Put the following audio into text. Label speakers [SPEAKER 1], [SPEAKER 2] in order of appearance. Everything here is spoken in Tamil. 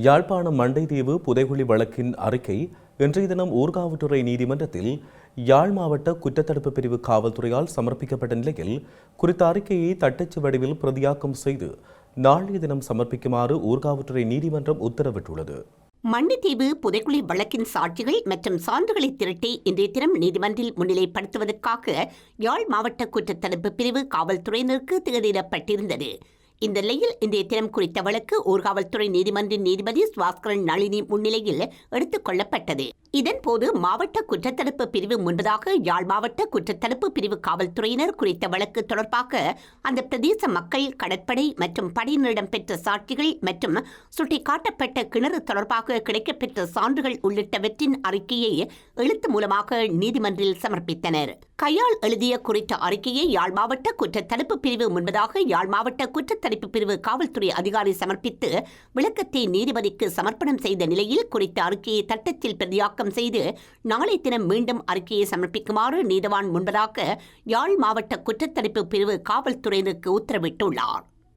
[SPEAKER 1] யாழ்ப்பாணம் மண்டைதீவு புதைகுழி வழக்கின் அறிக்கை இன்றைய தினம் ஊர்காவற்றுறை நீதிமன்றத்தில் யாழ் மாவட்ட குற்றத்தடுப்பு பிரிவு காவல்துறையால் சமர்ப்பிக்கப்பட்ட நிலையில் குறித்த அறிக்கையை தட்டச்சு வடிவில் பிரதியாக்கம் செய்து நாளைய தினம் சமர்ப்பிக்குமாறு ஊர்காவற்றுறை நீதிமன்றம் உத்தரவிட்டுள்ளது.
[SPEAKER 2] மண்டைதீவு புதைக்குழி வழக்கின் சாட்சிகள் மற்றும் சான்றுகளை திரட்டி இன்றைய தினம் நீதிமன்றில் முன்னிலைப்படுத்துவதற்காக யாழ் மாவட்ட குற்றத்தடுப்பு பிரிவு காவல்துறையினருக்கு தேதியிடப்பட்டிருந்தது. இந்த நிலையில் இன்றைய தினம் குறித்த வழக்கு ஊர்காவல்துறை நீதிமன்றின் நீதிபதி சுவாஸ்கரன் நளினி முன்னிலையில் எடுத்துக் கொள்ளப்பட்டது. இதன்போது மாவட்ட குற்றத்தடுப்பு பிரிவு முன்பதாக யாழ் மாவட்ட குற்றத்தடுப்பு பிரிவு காவல்துறையினர் குறித்த வழக்கு தொடர்பாக அந்த பிரதேச மக்கள், கடற்படை மற்றும் படையினரிடம் பெற்ற சாட்சிகள் மற்றும் சுட்டிக்காட்டப்பட்ட கிணறு தொடர்பாக கிடைக்கப்பெற்ற சான்றுகள் உள்ளிட்டவற்றின் அறிக்கையை எழுத்து மூலமாக நீதிமன்றில் சமர்ப்பித்தனர். கையால் எழுதிய குறித்த அறிக்கையை யாழ் மாவட்ட குற்றத்தடுப்பு பிரிவு முன்பதாக யாழ் மாவட்ட குற்றத்தடுப்பு பிரிவு காவல்துறை அதிகாரி சமர்ப்பித்து விளக்கத்தை நீதிபதிக்கு சமர்ப்பணம் செய்த நிலையில் குறித்த அறிக்கையை தட்டத்தில் பிரதியாக்கம் செய்து நாளை தினம் மீண்டும் அறிக்கையை சமர்ப்பிக்குமாறு நீதவான் முன்பதாக யாழ் மாவட்ட குற்றத்தடுப்பு பிரிவு காவல்துறையினருக்கு உத்தரவிட்டுள்ளார்.